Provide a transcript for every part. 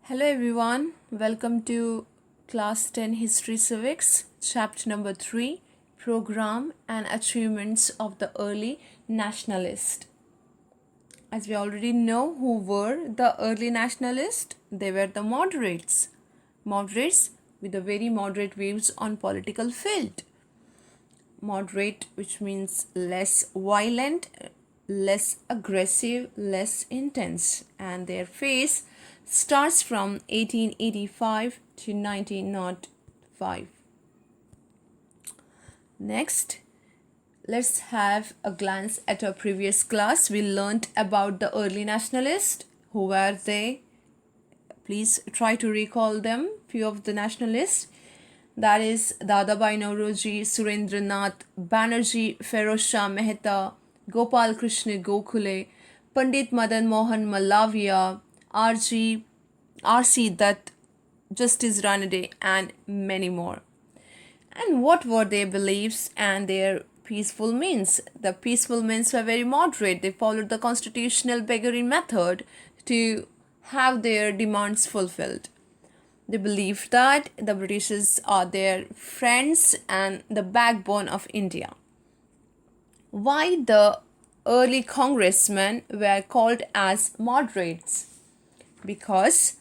Hello everyone, welcome to Class 10 History Civics, Chapter number 3, Program and Achievements of the Early Nationalists. As we already know who were the early nationalists, they were the moderates. Moderates with a very moderate views on political field. Moderate, which means less violent, less aggressive, less intense, and their phase starts from 1885 to 1905. Next, let's have a glance at our previous class. We learned about the early nationalists. Who were they? Please try to recall them, few of the nationalists. That is Dadabhai Nauroji, Surendranath Banerjee, Feroz Shah Mehta, Gopal Krishna Gokhale, Pandit Madan Mohan Mallavia, R.C. Dutt, Justice Ranade, and many more. And what were their beliefs and their peaceful means? The peaceful means were very moderate. They followed the constitutional beggary method to have their demands fulfilled. They believed that the Britishers are their friends and the backbone of India. Why the early congressmen were called as moderates? Because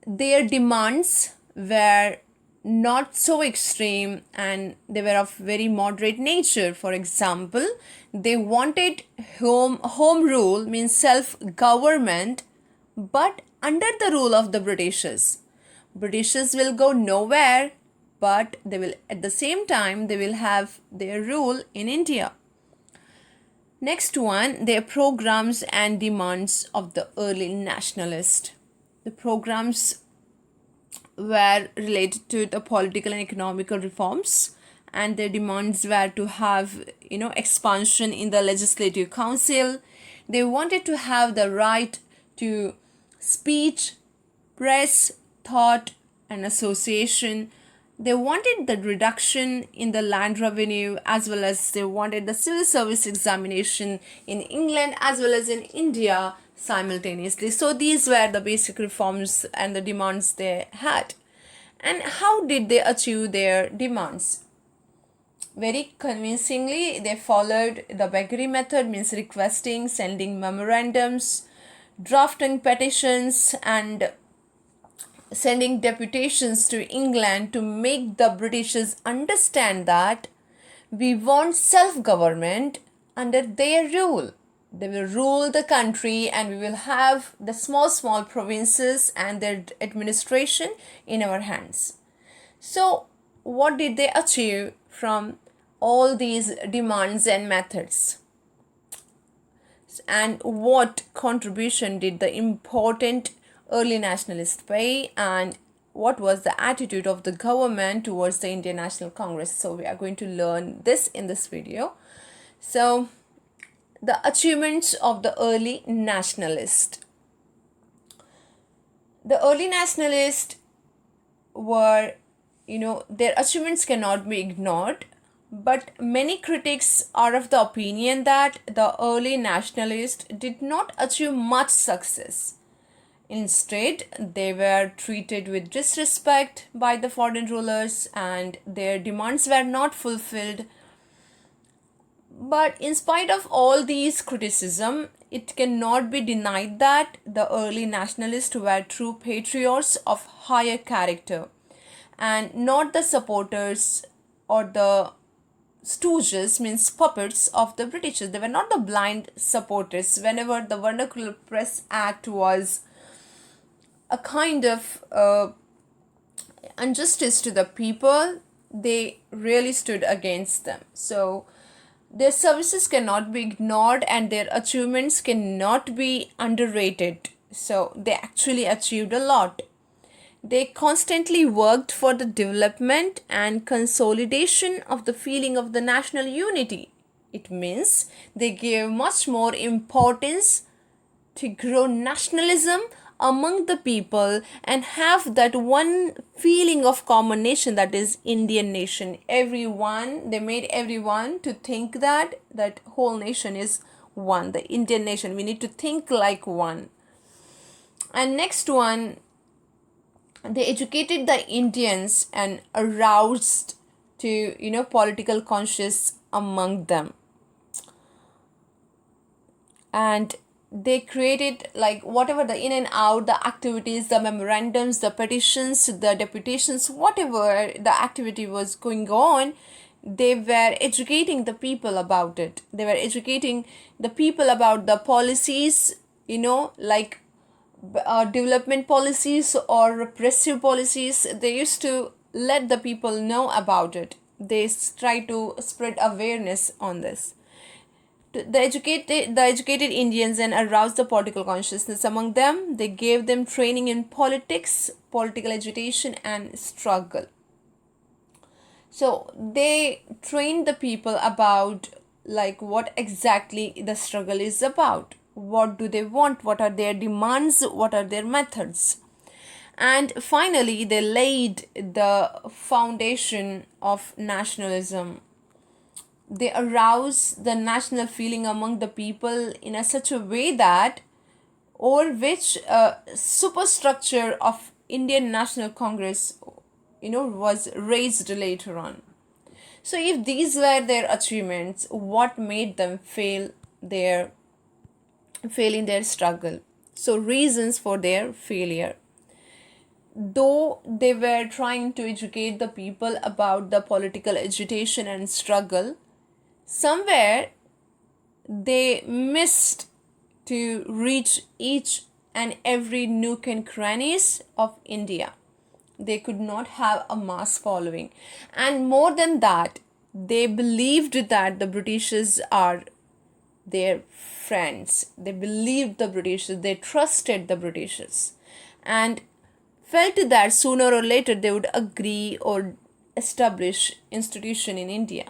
their demands were not so extreme and they were of very moderate nature. For example, they wanted home rule, means self-government, but under the rule of the Britishers. Britishers will go nowhere, but they will at the same time they will have their rule in India. Next one, their programs and demands of the early nationalists. The programs were related to the political and economical reforms, and their demands were to have expansion in the legislative council. They wanted to have the right to speech, press, thought, and association. They wanted the reduction in the land revenue, as well as they wanted the civil service examination in England as well as in India simultaneously. So these were the basic reforms and the demands they had. And how did they achieve their demands? Very convincingly, they followed the beggary method, means requesting, sending memorandums, drafting petitions, and sending deputations to England to make the Britishers understand that we want self-government under their rule. They will rule the country and we will have the small provinces and their administration in our hands. So what did they achieve from all these demands and methods? And what contribution did the important early nationalists pay, and what was the attitude of the government towards the Indian National Congress? So we are going to learn this in this video. So the achievements of the early nationalists. The early nationalists were, their achievements cannot be ignored, but many critics are of the opinion that the early nationalists did not achieve much success. Instead, they were treated with disrespect by the foreign rulers and their demands were not fulfilled. But in spite of all these criticism, it cannot be denied that the early nationalists were true patriots of higher character and not the supporters or the stooges, means puppets of the Britishers. They were not the blind supporters. Whenever the Vernacular Press Act was a kind of injustice to the people, they really stood against them. So their services cannot be ignored and their achievements cannot be underrated. So they actually achieved a lot. They constantly worked for the development and consolidation of the feeling of the national unity. It means they gave much more importance to grow nationalism among the people and have that one feeling of common nation, that is Indian nation. They made everyone to think that whole nation is one, the Indian nation. We need to think like one. And next one, They educated the Indians and aroused to, political conscience among them. And they created, like, whatever the in and out, the activities, the memorandums, the petitions, the deputations, whatever the activity was going on, they were educating the people about it. They were educating the people about the policies, like development policies or repressive policies. They used to let the people know about it. They try to spread awareness on this. The educated Indians and aroused the political consciousness among them. They gave them training in politics, political agitation, and struggle. So they trained the people about, like, what exactly the struggle is about. What do they want? What are their demands? What are their methods? And finally, they laid the foundation of nationalism. They arouse the national feeling among the people in such a way that over which a superstructure of Indian National Congress, was raised later on. So if these were their achievements, what made them fail in their struggle? So reasons for their failure. Though they were trying to educate the people about the political agitation and struggle, somewhere they missed to reach each and every nook and crannies of India. They could not have a mass following. And more than that, they believed that the Britishers are their friends. They believed the Britishers, they trusted the Britishers, and felt that sooner or later they would agree or establish institution in India.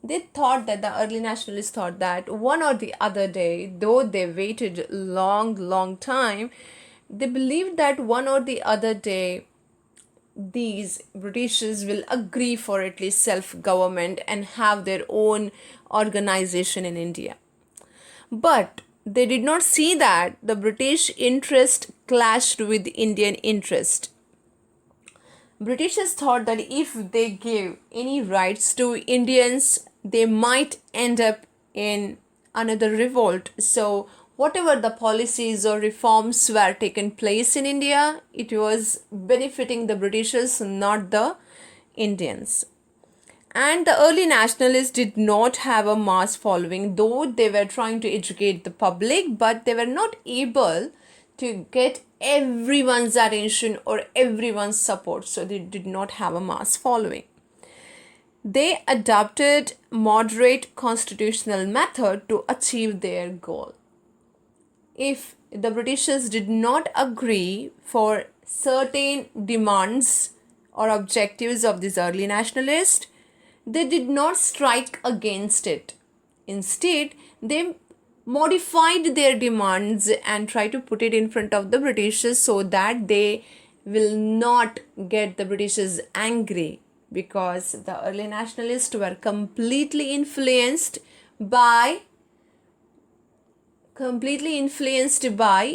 They thought that the early nationalists thought that one or the other day, though they waited long time, they believed that one or the other day these Britishers will agree for at least self-government and have their own organization in India. But they did not see that the British interest clashed with Indian interest. Britishers thought that if they give any rights to Indians, they might end up in another revolt. So whatever the policies or reforms were taken place in India, it was benefiting the Britishers, not the Indians. And the early nationalists did not have a mass following, though they were trying to educate the public, but they were not able to get everyone's attention or everyone's support. So they did not have a mass following. They adopted moderate constitutional method to achieve their goal. If the Britishers did not agree for certain demands or objectives of these early nationalists, they did not strike against it. Instead, they modified their demands and tried to put it in front of the Britishers so that they will not get the Britishers angry, because the early nationalists were completely influenced by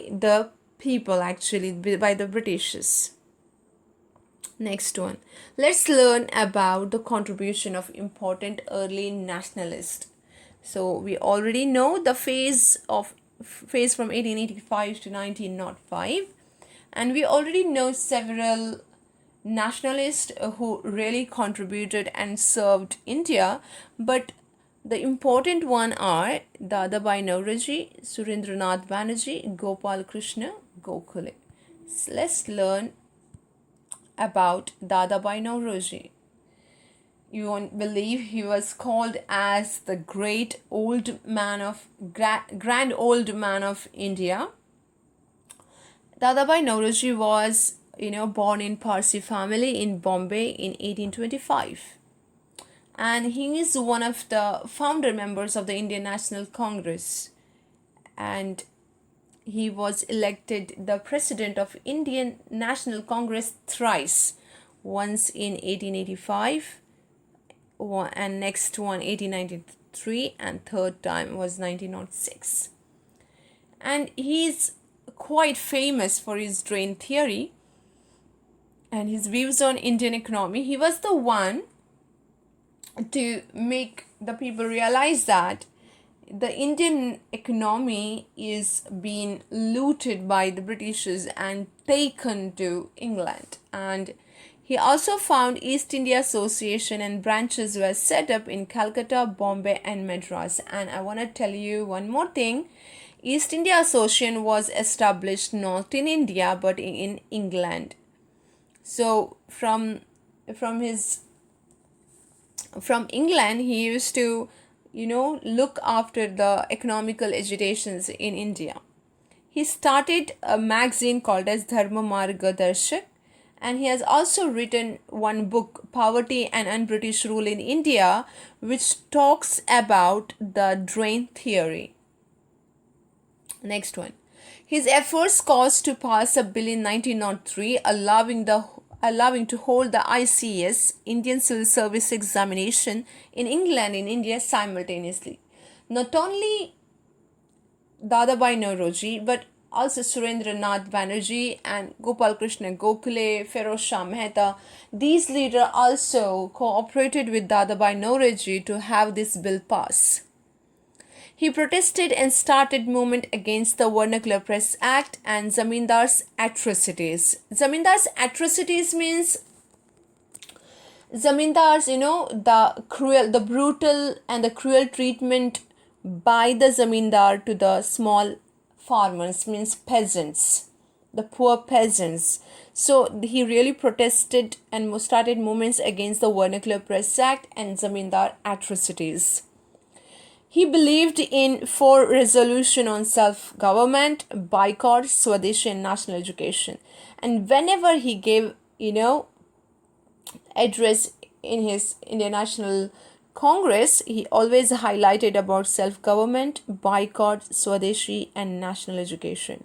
the people, actually, by the Britishers. Next one, let's learn about the contribution of important early nationalists. So we already know the phase from 1885 to 1905, and we already know several nationalists who really contributed and served India, but the important one are Dadabhai Naoroji, Surendranath Banerjee, Gopal Krishna Gokhale. So let's learn about Dadabhai Naoroji. You won't believe he was called as the great old man of grand old man of India. Dadabhai Naoroji was, born in Parsi family in Bombay in 1825. And he is one of the founder members of the Indian National Congress. And he was elected the president of Indian National Congress thrice. Once in 1885, and next one 1893, and third time was 1906. And he's quite famous for his drain theory. and his views on Indian economy. He was the one to make the people realize that the Indian economy is being looted by the Britishers and taken to England. And he also found East India Association and branches were set up in Calcutta, Bombay and Madras. And I want to tell you one more thing. East India Association was established not in India but in England. So from his from England, he used to, look after the economical agitations in India. He started a magazine called as Dharma Marga Darshak, and he has also written one book, Poverty and Un-British Rule in India, which talks about the drain theory. Next one. His efforts caused to pass a bill in 1903 allowing to hold the ICSE, Indian Civil Service examination, in England and India simultaneously. Not only Dadabhai Nauroji but also Surendranath Banerjee and Gopal Krishna Gokhale, Feroz Shah Mehta. These leaders also cooperated with Dadabhai Nauroji to have this bill pass. He protested and started movement against the Vernacular Press Act and Zamindar's atrocities. Zamindar's atrocities means Zamindars, the brutal and the cruel treatment by the Zamindar to the small farmers, means peasants, the poor peasants. So he really protested and started movements against the Vernacular Press Act and Zamindar atrocities. He believed in 4 resolutions on self-government, boycott, Swadeshi and national education. And whenever he gave, address in his Indian National Congress, he always highlighted about self-government, boycott, Swadeshi and national education.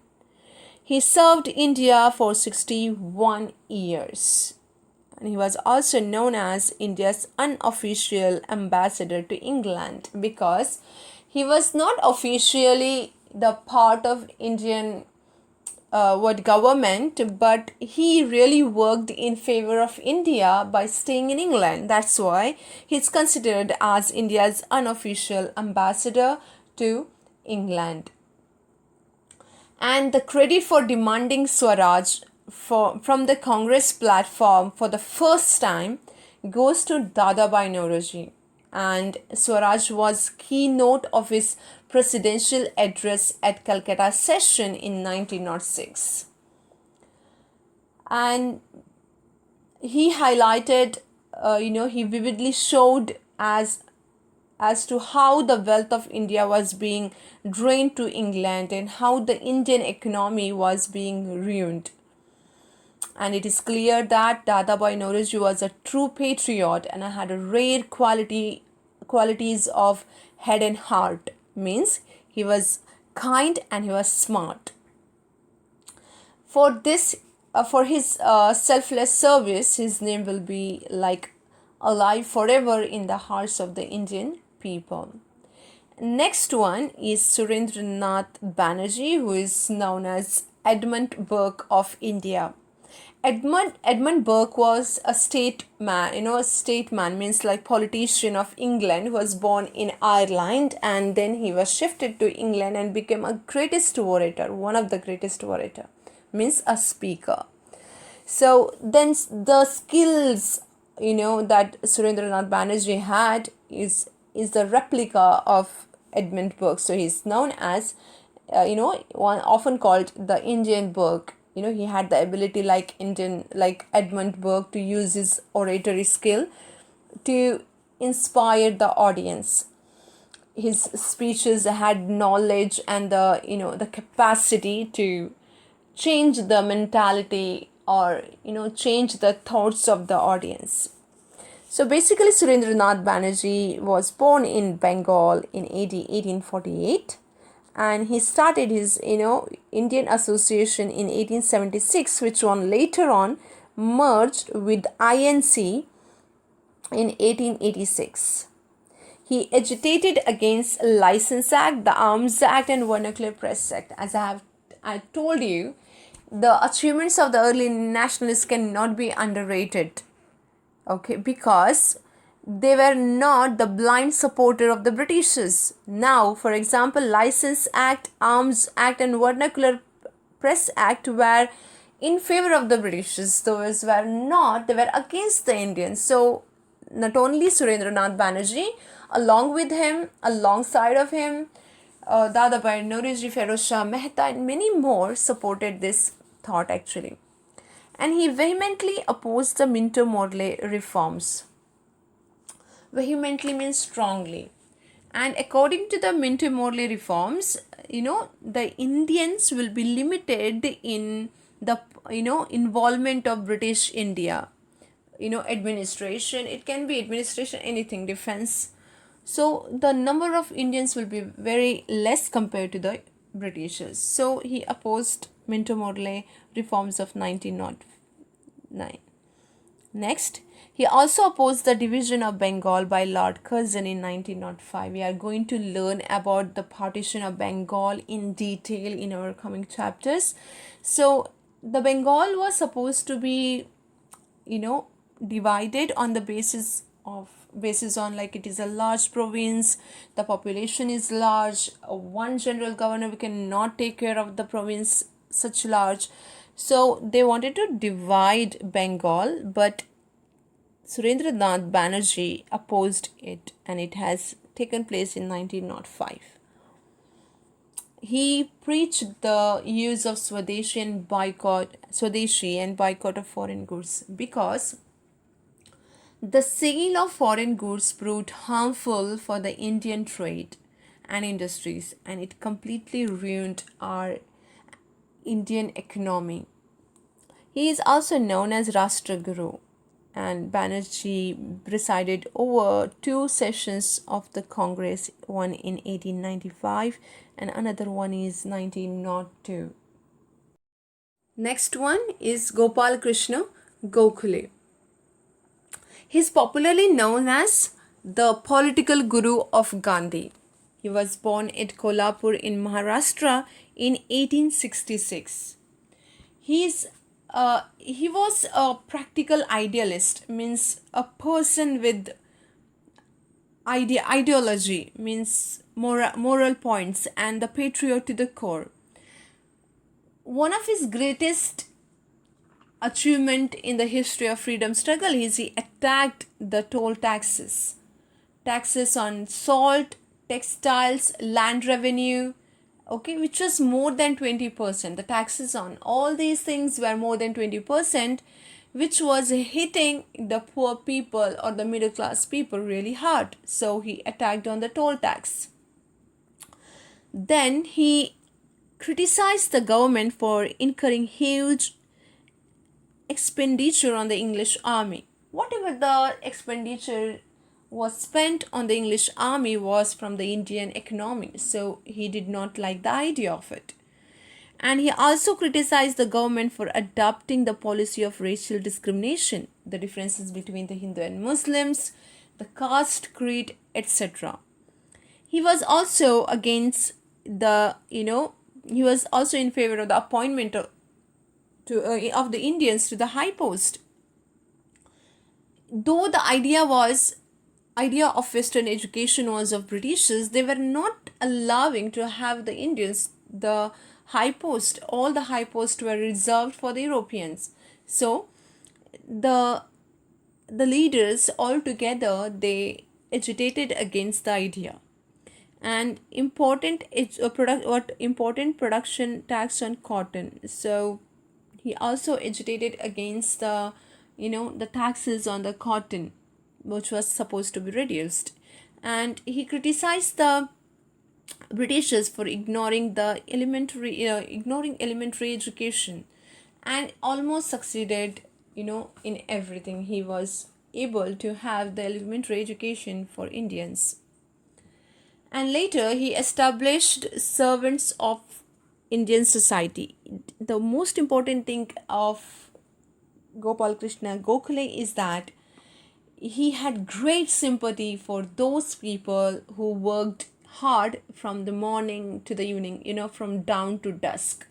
He served India for 61 years. And he was also known as India's unofficial ambassador to England because he was not officially the part of Indian government, but he really worked in favor of India by staying in England. That's why he's considered as India's unofficial ambassador to England. And the credit for demanding Swaraj from the Congress platform for the first time goes to Dadabhai Nauroji, and Swaraj was keynote of his presidential address at Calcutta session in 1906. And he highlighted, he vividly showed as to how the wealth of India was being drained to England and how the Indian economy was being ruined. And it is clear that Dadabhai Nauroji was a true patriot and had a rare qualities of head and heart. Means he was kind and he was smart. For this, for his selfless service, his name will be like alive forever in the hearts of the Indian people. Next one is Surendranath Banerjee, who is known as Edmund Burke of India. Edmund Burke was a statesman means like politician of England, who was born in Ireland, and then he was shifted to England and became a greatest orator, one of the greatest orator, means a speaker. So then the skills, that Surendranath Banerjee had is the replica of Edmund Burke. So he's known as, one often called the Indian Burke. He had the ability like Edmund Burke to use his oratory skill to inspire the audience. His speeches had knowledge and the capacity to change the mentality or change the thoughts of the audience. So basically Surendranath Banerjee was born in Bengal in AD 1848. And he started his, Indian Association in 1876, which one later on merged with INC in 1886. He agitated against License Act, the Arms Act and Vernacular Press Act. As I told you, the achievements of the early nationalists cannot be underrated, okay, because they were not the blind supporter of the Britishers. Now, for example, License Act, Arms Act, and Vernacular Press Act were in favor of the Britishers. Those were not, they were against the Indians. So, not only Surendranath Banerjee, along with him, alongside of him, Dadabhai Naoroji, Feroz Shah Mehta, and many more supported this thought actually. And he vehemently opposed the Minto Morley reforms. Vehemently means strongly. And according to the Minto Morley reforms, the Indians will be limited in the, involvement of British India. Administration, it can be administration, anything, defense. So the number of Indians will be very less compared to the Britishers. So he opposed Minto Morley reforms of 1909. Next, he also opposed the division of Bengal by Lord Curzon in 1905. We are going to learn about the partition of Bengal in detail in our coming chapters. So, the Bengal was supposed to be, divided on the basis on, like, it is a large province, the population is large, one general governor we cannot take care of the province such large. So they wanted to divide Bengal, but Surendranath Banerjee opposed it, and it has taken place in 1905. He preached the use of Swadeshi and boycott of foreign goods because the sale of foreign goods proved harmful for the Indian trade and industries, and it completely ruined our Indian economy. He is also known as Rashtraguru, and Banerjee presided over two sessions of the Congress, one in 1895 and another one is 1902. Next one is Gopal Krishna Gokhale. He is popularly known as the political guru of Gandhi. He was born at Kolhapur in Maharashtra in 1866. He was a practical idealist, means a person with ideology, means moral points, and the patriot to the core. One of his greatest achievement in the history of freedom struggle is he attacked the toll taxes on salt, textiles, land revenue, okay, which was more than 20%. The taxes on all these things were more than 20%, which was hitting the poor people or the middle class people really hard. So he attacked on the toll tax. Then he criticized the government for incurring huge expenditure on the English army. Whatever the expenditure was spent on the English army was from the Indian economy, so he did not like the idea of it. And he also criticized the government for adopting the policy of racial discrimination, the differences between the Hindu and Muslims, the caste, creed, etc. He was also against he was also in favor of the appointment of the Indians to the high post. Though the idea of Western education was of Britishers, they were not allowing to have the Indians the high post. All the high posts were reserved for the Europeans. So the leaders all together, they agitated against the idea. And important production tax on cotton. So he also agitated against the taxes on the cotton, which was supposed to be reduced. And he criticized the Britishers for ignoring elementary education, and almost succeeded in everything. He was able to have the elementary education for Indians. And later he established servants of Indian society. The most important thing of Gopal Krishna Gokhale is that he had great sympathy for those people who worked hard from the morning to the evening, from dawn to dusk,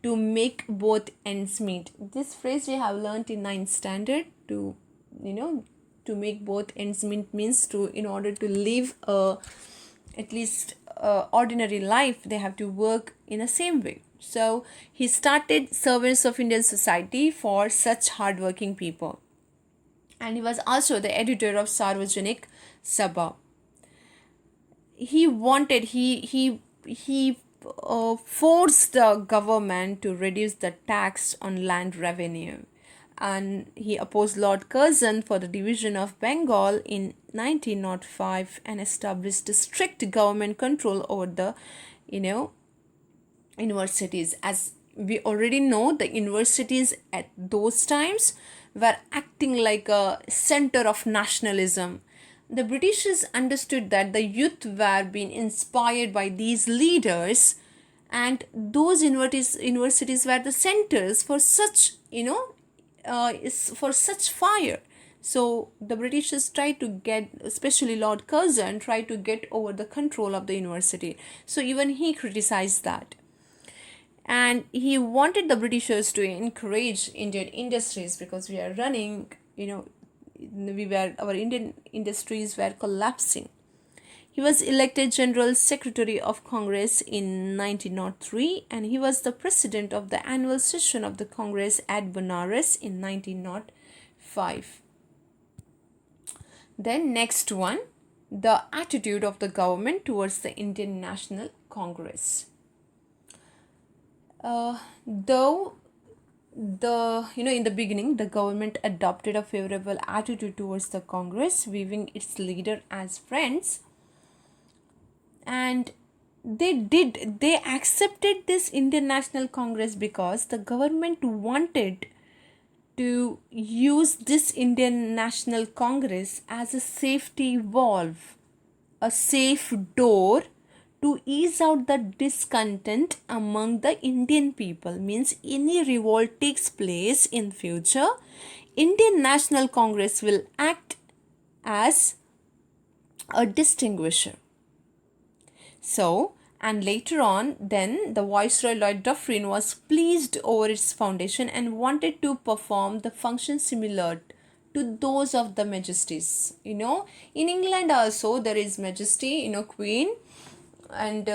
to make both ends meet. This phrase we have learnt in 9th standard. To, to make both ends meet means to, in order to live at least ordinary life, they have to work in a same way. So he started Servants of Indian Society for such hardworking people, and he was also the editor of Sarvajanik Sabha. He forced the government to reduce the tax on land revenue, and he opposed Lord Curzon for the division of Bengal in 1905 and established strict government control over the, universities. As we already know, the universities at those times were acting like a center of nationalism. The Britishers understood that the youth were being inspired by these leaders, and those universities were the centers for such, for such fire. So the Britishers tried to get, especially Lord Curzon, tried to get over the control of the university. So even he criticized that. And he wanted the Britishers to encourage Indian industries, because we are running, our Indian industries were collapsing. He was elected General Secretary of Congress in 1903, and he was the president of the annual session of the Congress at Benares in 1905. Then next one, the attitude of the government towards the Indian National Congress. Though in the beginning, the government adopted a favorable attitude towards the Congress, viewing its leader as friends, and they accepted this Indian National Congress because the government wanted to use this Indian National Congress as a safety valve, a safe door to ease out the discontent among the Indian people. Means any revolt takes place in future, Indian National Congress will act as a distinguisher. So, and later on, then the Viceroy Lord Dufferin was pleased over its foundation and wanted to perform the function similar to those of the majesties. In England also there is majesty, Queen and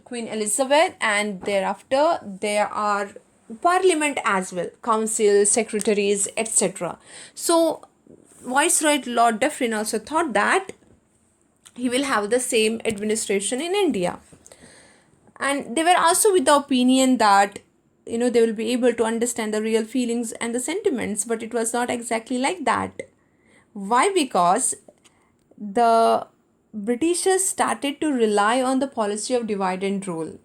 Queen Elizabeth, and thereafter there are parliament as well, council, secretaries, etc. So Viceroy Lord Dufferin also thought that he will have the same administration in India, and they were also with the opinion that they will be able to understand the real feelings and the sentiments, but it was not exactly like that. Why? Because the Britishers started to rely on the policy of divide and rule.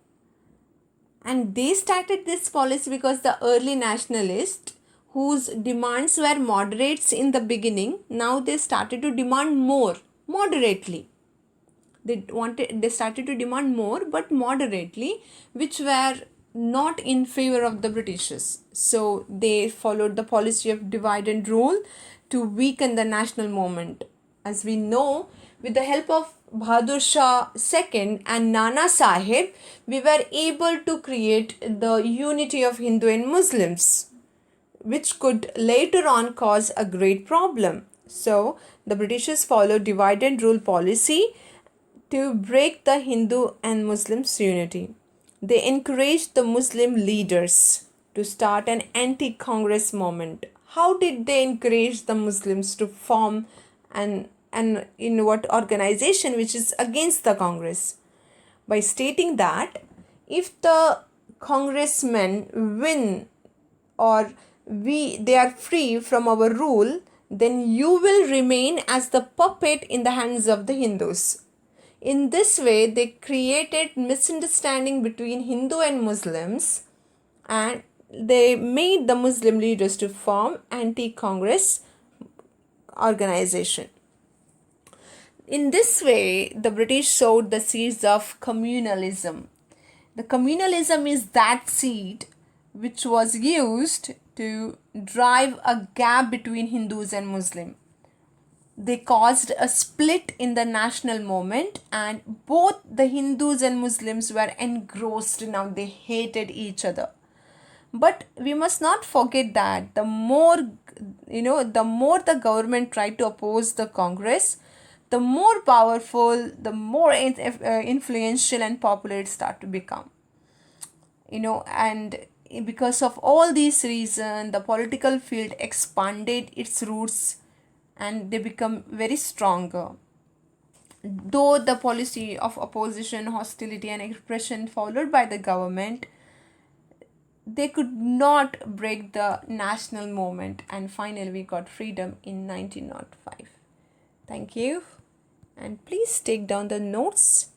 And they started this policy because the early nationalists, whose demands were moderates in the beginning, now they started to demand more moderately. They started to demand more but moderately, which were not in favor of the Britishers. So they followed the policy of divide and rule to weaken the national movement. As we know, with the help of Bahadur Shah II and Nana Sahib, we were able to create the unity of Hindu and Muslims, which could later on cause a great problem. So the Britishers followed divide and rule policy to break the Hindu and Muslims unity. They encouraged the Muslim leaders to start an anti-Congress movement. How did they encourage the Muslims to form an in what organization which is against the Congress? By stating that if the congressmen win, or they are free from our rule, then you will remain as the puppet in the hands of the Hindus. In this way, they created misunderstanding between Hindu and Muslims, and they made the Muslim leaders to form anti-Congress organization. In this way, the British sowed the seeds of communalism. The communalism is that seed which was used to drive a gap between Hindus and Muslims. They caused a split in the national movement, and both the Hindus and Muslims were engrossed now. They hated each other. But we must not forget that the more the government tried to oppose the Congress, the more powerful, the more influential and popular it start to become. And because of all these reasons, the political field expanded its roots and they become very stronger. Though the policy of opposition, hostility, and repression followed by the government, they could not break the national movement, and finally we got freedom in 1905. Thank you, and please take down the notes.